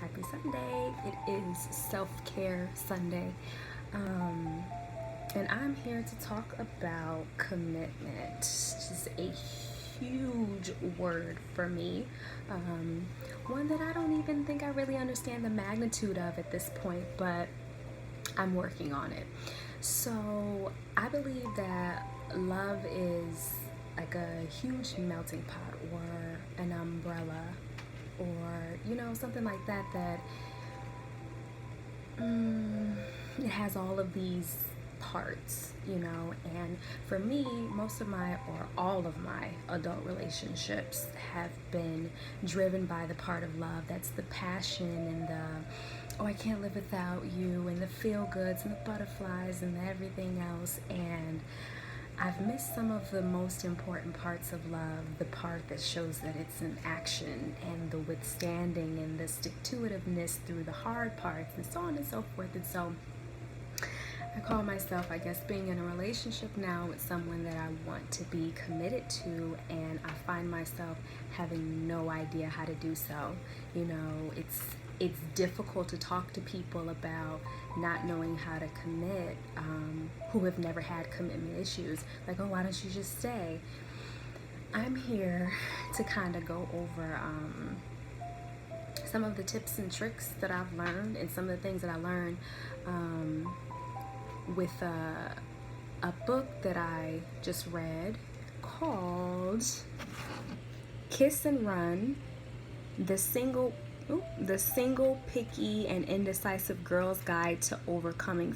happy Sunday. It is self-care Sunday. And I'm here to talk about commitment. It's just a huge word for me. One that I don't even think I really understand the magnitude of at this point, but I'm working on it. So I believe that love is like a huge melting pot or an umbrella or something like that it has all of these parts, and for me, most of my or all of my adult relationships have been driven by the part of love that's the passion and the oh, I can't live without you, and the feel goods and the butterflies and the everything else. And I've missed some of the most important parts of love, the part that shows that it's an action and the withstanding and the stick-to-itiveness through the hard parts and so on and so forth. And so I call myself, I guess, being in a relationship now with someone that I want to be committed to, and I find myself having no idea how to do so. It's difficult to talk to people about not knowing how to commit, who have never had commitment issues. Like, oh, why don't you just stay? I'm here to kind of go over some of the tips and tricks that I've learned and some of the things that I learned with a book that I just read called Kiss and Run, the single, picky, and indecisive girl's guide to overcoming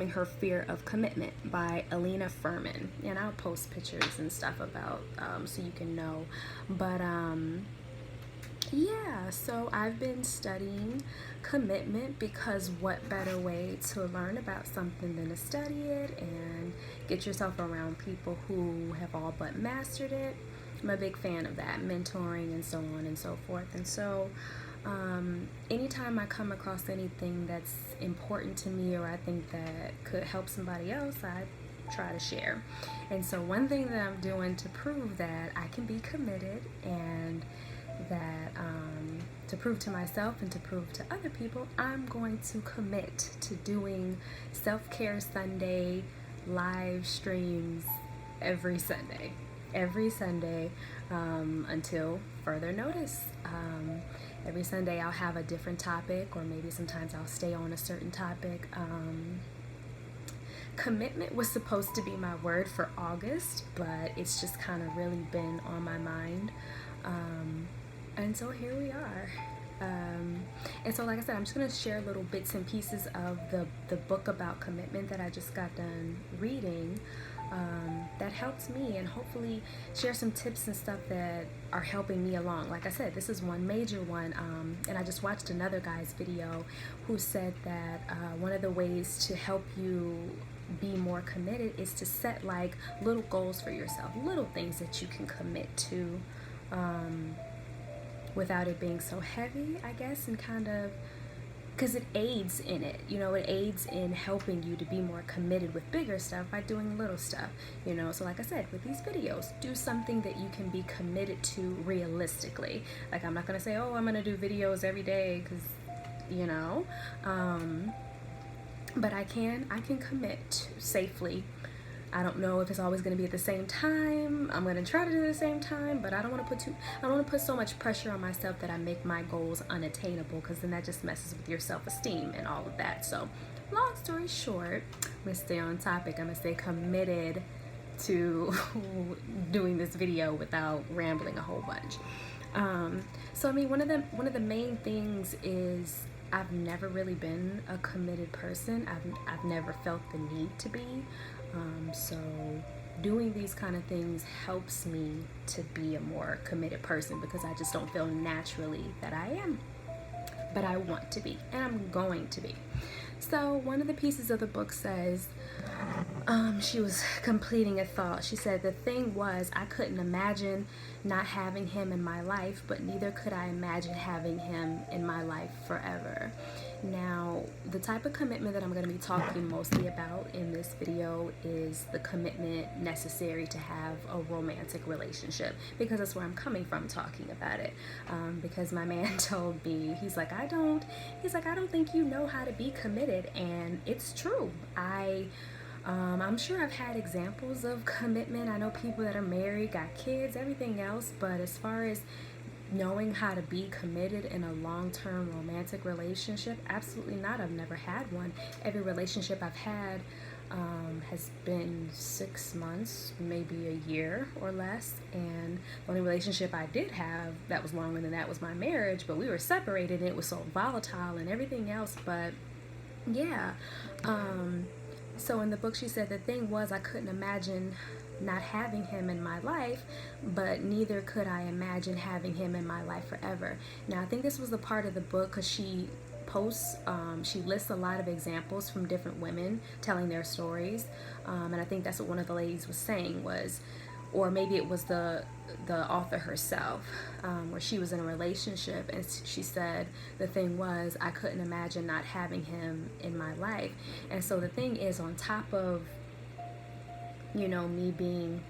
her fear of commitment by Alina Furman. And I'll post pictures and stuff about so you can know. But yeah, so I've been studying commitment because what better way to learn about something than to study it and get yourself around people who have all but mastered it. I'm a big fan of that, mentoring and so on and so forth. And so anytime I come across anything that's important to me or I think that could help somebody else, I try to share. And so one thing that I'm doing to prove that I can be committed and that to prove to myself and to prove to other people, I'm going to commit to doing Self-Care Sunday live streams every Sunday until further notice. Every Sunday I'll have a different topic, or maybe sometimes I'll stay on a certain topic. Commitment was supposed to be my word for August, but it's just kind of really been on my mind. And so here we are. And so like I said, I'm just going to share little bits and pieces of the book about commitment that I just got done reading that helps me, and hopefully share some tips and stuff that are helping me along. Like I said, this is one major one, and I just watched another guy's video who said that one of the ways to help you be more committed is to set like little goals for yourself, little things that you can commit to without it being so heavy, I guess, and kind of because it aids in it, it aids in helping you to be more committed with bigger stuff by doing little stuff, so like I said, with these videos, do something that you can be committed to realistically. Like, I'm not gonna say, oh, I'm gonna do videos every day, because but I can commit safely. I don't know if it's always going to be at the same time. I'm going to try to do it at the same time, but I don't want to put so much pressure on myself that I make my goals unattainable, because then that just messes with your self-esteem and all of that. So, long story short, I'm going to stay on topic. I'm going to stay committed to doing this video without rambling a whole bunch. So I mean, one of the main things is I've never really been a committed person. I've never felt the need to be. So doing these kind of things helps me to be a more committed person, because I just don't feel naturally that I am. But I want to be, and I'm going to be. So one of the pieces of the book says, She was completing a thought. She said, the thing was, I couldn't imagine not having him in my life, but neither could I imagine having him in my life forever. Now, the type of commitment that I'm going to be talking mostly about in this video is the commitment necessary to have a romantic relationship, because that's where I'm coming from talking about it. Because my man told me, he's like, I don't think you know how to be committed. And it's true. I'm sure I've had examples of commitment. I know people that are married, got kids, everything else, but as far as knowing how to be committed in a long-term romantic relationship, absolutely not. I've never had one. Every relationship I've had has been 6 months, maybe a year or less, and the only relationship I did have that was longer than that was my marriage, but we were separated and it was so volatile and everything else. But yeah, so in the book she said, the thing was, I couldn't imagine not having him in my life, but neither could I imagine having him in my life forever. Now, I think this was the part of the book because she she lists a lot of examples from different women telling their stories, and I think that's what one of the ladies was saying was, or maybe it was the author herself, where she was in a relationship and she said the thing was, I couldn't imagine not having him in my life. And so the thing is, on top of me being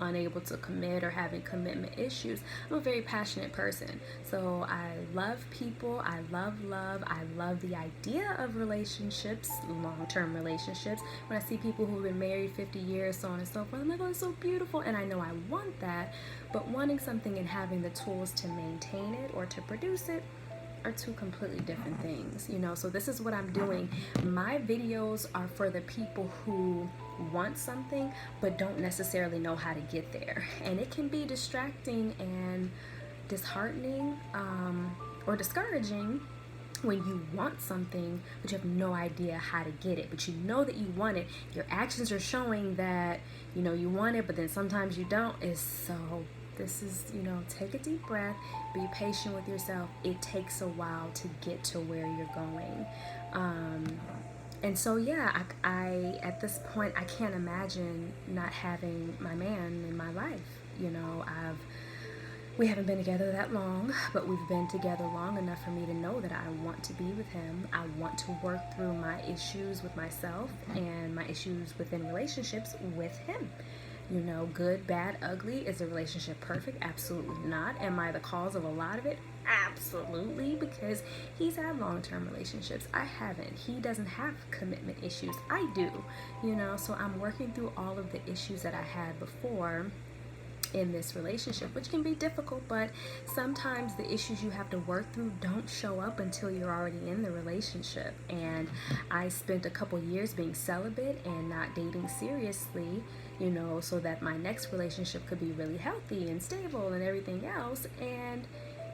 unable to commit or having commitment issues, I'm a very passionate person. So I love people, I love love, I love the idea of relationships, long-term relationships. When I see people who've been married 50 years, so on and so forth, I'm like, oh, it's so beautiful, and I know I want that. But wanting something and having the tools to maintain it or to produce it are two completely different things, so this is what I'm doing. My videos are for the people who want something but don't necessarily know how to get there, and it can be distracting and disheartening, or discouraging when you want something but you have no idea how to get it, but you know that you want it. Your actions are showing that you want it, but then sometimes you don't. This is, take a deep breath, be patient with yourself. It takes a while to get to where you're going. And so, yeah, I at this point, I can't imagine not having my man in my life. We haven't been together that long, but we've been together long enough for me to know that I want to be with him. I want to work through my issues with myself and my issues within relationships with him. Good, bad, ugly. Is the relationship perfect? Absolutely not. Am I the cause of a lot of it? Absolutely, because he's had long-term relationships. I haven't. He doesn't have commitment issues. I do, so I'm working through all of the issues that I had before in this relationship, which can be difficult, but sometimes the issues you have to work through don't show up until you're already in the relationship. And I spent a couple years being celibate and not dating seriously, so that my next relationship could be really healthy and stable and everything else. And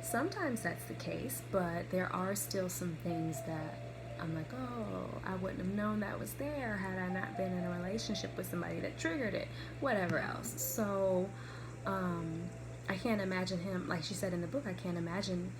sometimes that's the case, but there are still some things that I'm like, oh, I wouldn't have known that was there had I not been in a relationship with somebody that triggered it, whatever else. So I can't imagine him, like she said in the book, I can't imagine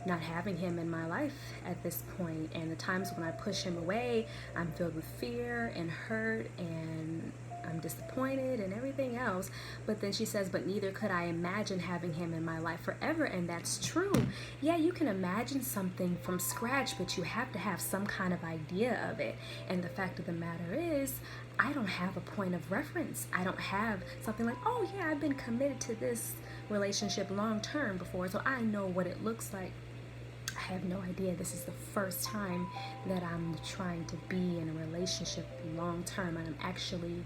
not having him in my life at this point. And the times when I push him away, I'm filled with fear and hurt and I'm disappointed and everything else. But then she says, but neither could I imagine having him in my life forever. And that's true. Yeah, you can imagine something from scratch, but you have to have some kind of idea of it. And the fact of the matter is, I don't have a point of reference. I don't have something like, oh yeah, I've been committed to this relationship long term before, so I know what it looks like. I have no idea. This is the first time that I'm trying to be in a relationship long term, and I'm actually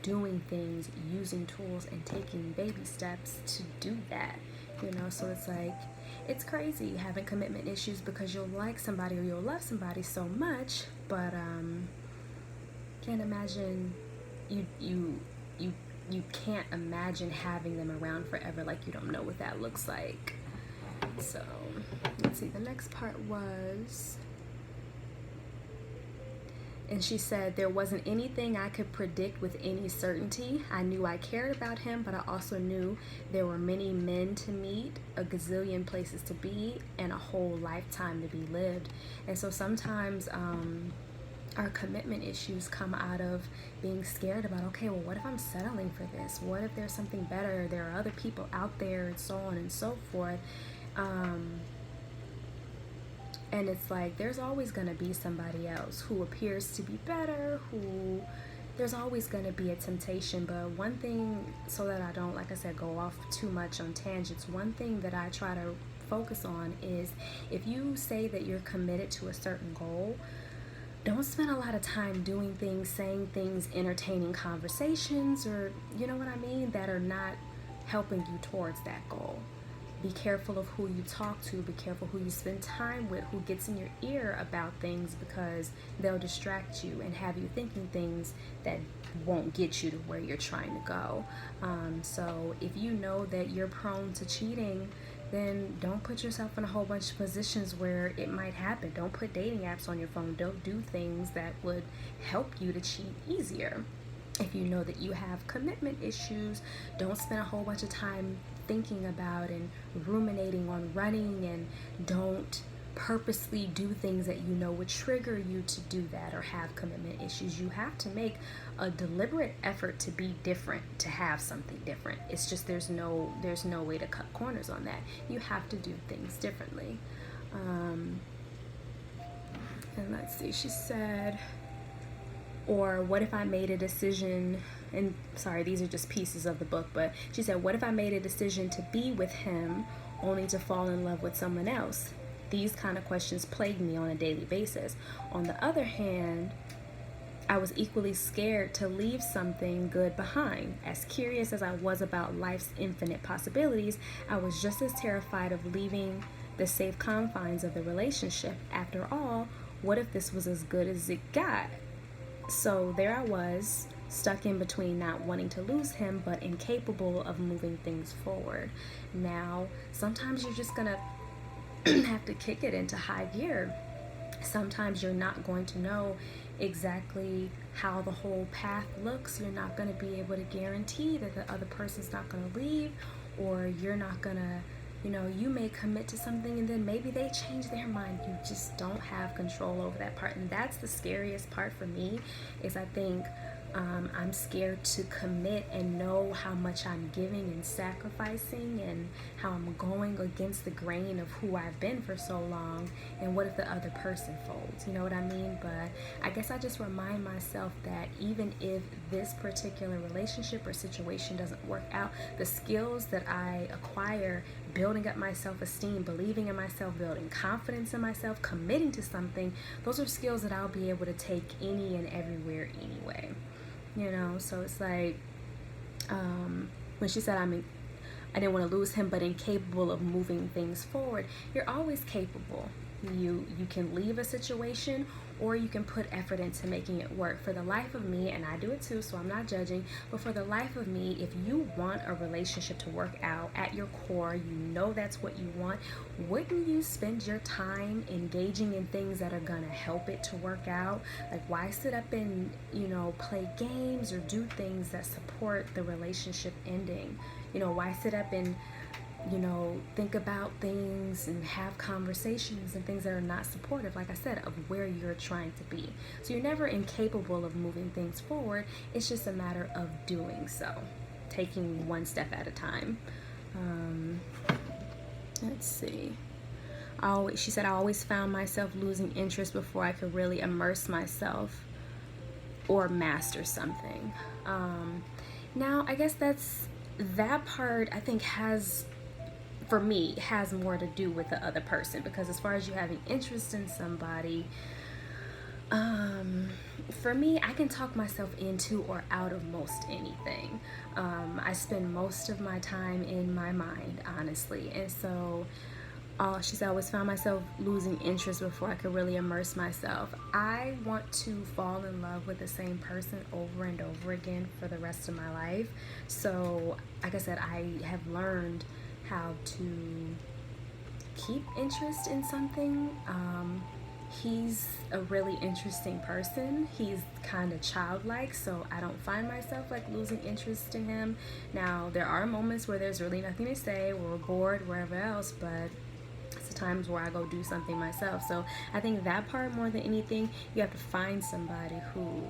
doing things, using tools, and taking baby steps to do that. So it's like, it's crazy having commitment issues because you'll like somebody or you'll love somebody so much, but can't imagine you can't imagine having them around forever. Like, you don't know what that looks like. So let's see, the next part was, and she said, there wasn't anything I could predict with any certainty. I knew I cared about him, but I also knew there were many men to meet, a gazillion places to be, and a whole lifetime to be lived. And so sometimes our commitment issues come out of being scared about, okay, well, what if I'm settling for this? What if there's something better? There are other people out there, and so on and so forth. And it's like there's always going to be somebody else who appears to be better, who there's always going to be a temptation. But one thing, so that I don't, like I said, go off too much on tangents, one thing that I try to focus on is, if you say that you're committed to a certain goal, don't spend a lot of time doing things, saying things, entertaining conversations, or you know what I mean, that are not helping you towards that goal. Be careful of who you talk to. Be careful who you spend time with, who gets in your ear about things, because they'll distract you and have you thinking things that won't get you to where you're trying to go. So if you know that you're prone to cheating, then don't put yourself in a whole bunch of positions where it might happen. Don't put dating apps on your phone. Don't do things that would help you to cheat easier. If you know that you have commitment issues, don't spend a whole bunch of time thinking about and ruminating on running, and don't purposely do things that you know would trigger you to do that or have commitment issues. You have to make a deliberate effort to be different, to have something different. It's just there's no way to cut corners on that. You have to do things differently. And let's see, she said, or what if I made a decision, and sorry, these are just pieces of the book, but she said, what if I made a decision to be with him only to fall in love with someone else? These kind of questions plague me on a daily basis. On the other hand, I was equally scared to leave something good behind. As curious as I was about life's infinite possibilities, I was just as terrified of leaving the safe confines of the relationship. After all, what if this was as good as it got? So there I was, stuck in between, not wanting to lose him, but incapable of moving things forward. Now, sometimes you're just gonna have to kick it into high gear. Sometimes you're not going to know exactly how the whole path looks. You're not going to be able to guarantee that the other person's not going to leave, or you're not going to, you may commit to something and then maybe they change their mind. You just don't have control over that part. And that's the scariest part for me, is I think I'm scared to commit and know how much I'm giving and sacrificing, and how I'm going against the grain of who I've been for so long. And what if the other person folds? You know what I mean? But I guess I just remind myself that even if this particular relationship or situation doesn't work out, the skills that I acquire building up my self-esteem, believing in myself, building confidence in myself, committing to something, those are skills that I'll be able to take any and everywhere anyway. So it's like, when she said I didn't want to lose him, but incapable of moving things forward. You're always capable. You can leave a situation, or you can put effort into making it work. For the life of me, and I do it too, so I'm not judging, but for the life of me, if you want a relationship to work out at your core, that's what you want, wouldn't you spend your time engaging in things that are gonna help it to work out? Like, why sit up and play games or do things that support the relationship ending? Why sit up and think about things and have conversations and things that are not supportive, like I said, of where you're trying to be. So you're never incapable of moving things forward. It's just a matter of doing so, taking one step at a time. Let's see. She said, I always found myself losing interest before I could really immerse myself or master something. Now, I guess that part, I think, for me, has more to do with the other person, because as far as you having interest in somebody, for me, I can talk myself into or out of most anything. I spend most of my time in my mind, honestly, and so she said, I always found myself losing interest before I could really immerse myself. I want to fall in love with the same person over and over again for the rest of my life. So, like I said, I have learned how to keep interest in something. He's a really interesting person. He's kind of childlike, so I don't find myself like losing interest in him. Now, there are moments where there's really nothing to say, we're bored, wherever else, but it's a times where I go do something myself. So I think that part, more than anything, you have to find somebody who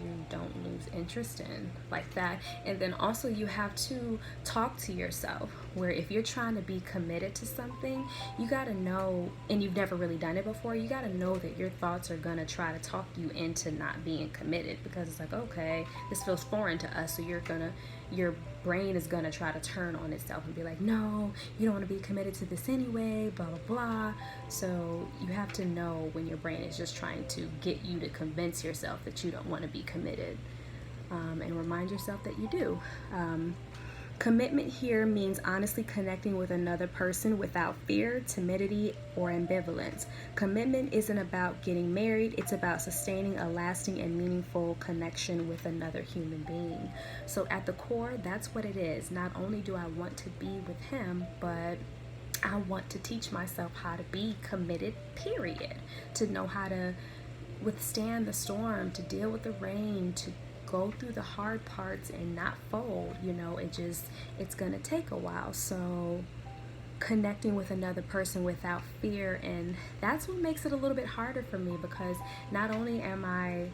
you don't lose interest in like that. And then also you have to talk to yourself, where if you're trying to be committed to something, you got to know, and you've never really done it before, you got to know that your thoughts are going to try to talk you into not being committed, because it's like, okay, this feels foreign to us, so your brain is going to try to turn on itself and be like, no, you don't want to be committed to this anyway, blah blah blah. So you have to know when your brain is just trying to get you to convince yourself that you don't want to be committed, and remind yourself that you do. Commitment here means honestly connecting with another person without fear, timidity, or ambivalence. Commitment isn't about getting married, it's about sustaining a lasting and meaningful connection with another human being. So at the core, that's what it is. Not only do I want to be with him, but I want to teach myself how to be committed, period. To know how to withstand the storm, to deal with the rain, to go through the hard parts and not fold. It's gonna take a while. So connecting with another person without fear, and that's what makes it a little bit harder for me, because not only am I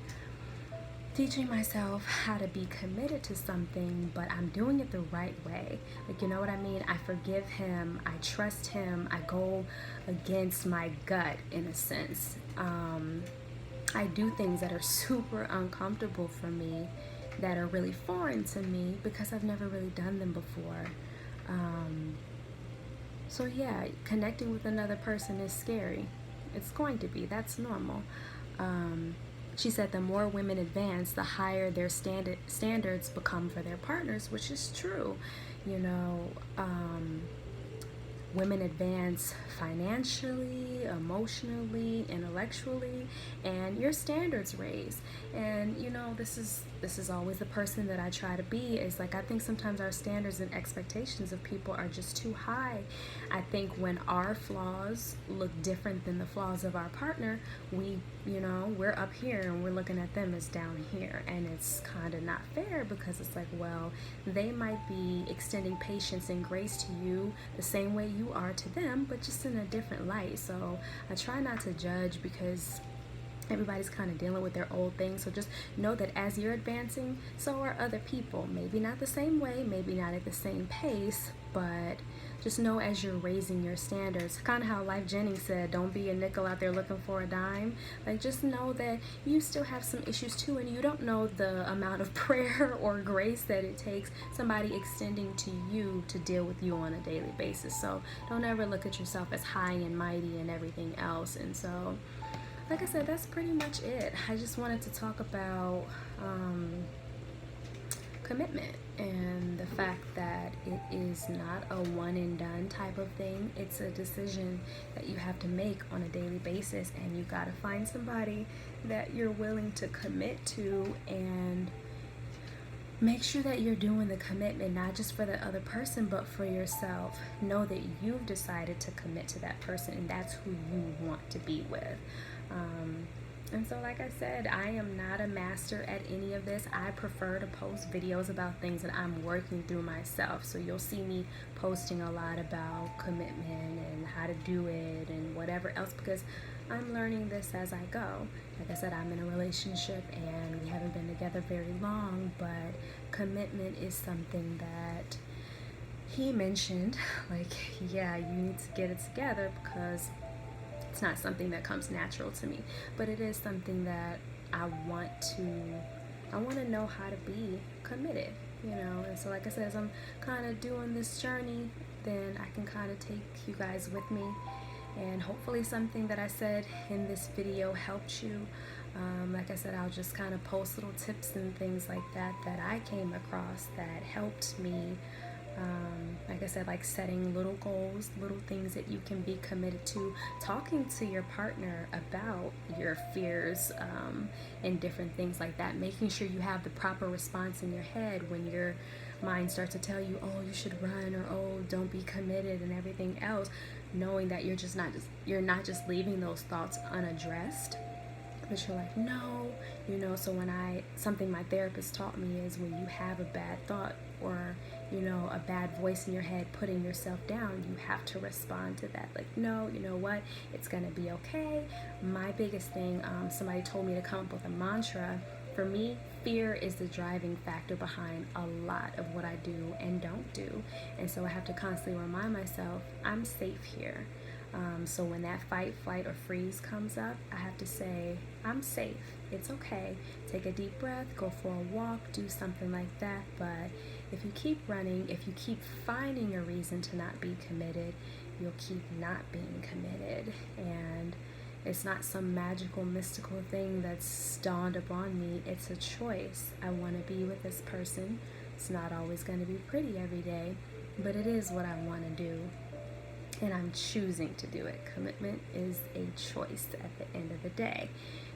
teaching myself how to be committed to something, but I'm doing it the right way. Like, you know what I mean? I forgive him, I trust him, I go against my gut in a sense. I do things that are super uncomfortable for me, that are really foreign to me, because I've never really done them before. So yeah, connecting with another person is scary. It's going to be. That's normal. She said the more women advance, the higher their standards become for their partners, which is true. Women advance financially, emotionally, intellectually, and your standards raise. And this is always the person that I try to be. Is like, I think sometimes our standards and expectations of people are just too high. I think when our flaws look different than the flaws of our partner, we're up here and we're looking at them as down here, and it's kind of not fair, because it's like, well, they might be extending patience and grace to you the same way you are to them, but just in a different light. So I try not to judge, because everybody's kind of dealing with their old things. So just know that as you're advancing, so are other people. Maybe not the same way, maybe not at the same pace, but just know as you're raising your standards, kind of how Life Jennings said, don't be a nickel out there looking for a dime. Like, just know that you still have some issues too, and you don't know the amount of prayer or grace that it takes somebody extending to you to deal with you on a daily basis. So don't ever look at yourself as high and mighty and everything else. And so, like I said, that's pretty much it. I just wanted to talk about commitment, and the fact that it is not a one and done type of thing. It's a decision that you have to make on a daily basis, and you got to find somebody that you're willing to commit to, and make sure that you're doing the commitment not just for the other person, but for yourself. Know that you've decided to commit to that person, and that's who you want to be with. And so, like I said, I am not a master at any of this. I prefer to post videos about things that I'm working through myself. So you'll see me posting a lot about commitment and how to do it and whatever else, because I'm learning this as I go. Like I said, I'm in a relationship and we haven't been together very long, but commitment is something that he mentioned. Like, yeah, you need to get it together, because it's not something that comes natural to me, but it is something that I want to know how to be committed, And so, like I said, as I'm kind of doing this journey, then I can kind of take you guys with me, and hopefully something that I said in this video helped you. Like I said, I'll just kind of post little tips and things like that I came across that helped me. Like I said, like setting little goals, little things that you can be committed to, talking to your partner about your fears, and different things like that, making sure you have the proper response in your head when your mind starts to tell you, oh, you should run, or oh, don't be committed, and everything else, knowing that you're not just leaving those thoughts unaddressed, But you're like, no, so something my therapist taught me is when you have a bad thought or, a bad voice in your head putting yourself down, you have to respond to that. Like, no, you know what? It's going to be okay. My biggest thing, somebody told me to come up with a mantra. For me, fear is the driving factor behind a lot of what I do and don't do. And so I have to constantly remind myself, I'm safe here. So when that fight, flight, or freeze comes up, I have to say, I'm safe. It's okay. Take a deep breath, go for a walk, do something like that. But if you keep running, if you keep finding a reason to not be committed, you'll keep not being committed. And it's not some magical, mystical thing that's dawned upon me. It's a choice. I want to be with this person. It's not always going to be pretty every day, but it is what I want to do. And I'm choosing to do it. Commitment is a choice at the end of the day.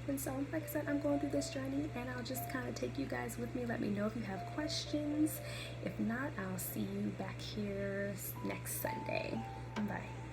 And so, like I said, I'm going through this journey, and I'll just kind of take you guys with me. Let me know if you have questions. If not, I'll see you back here next Sunday. Bye.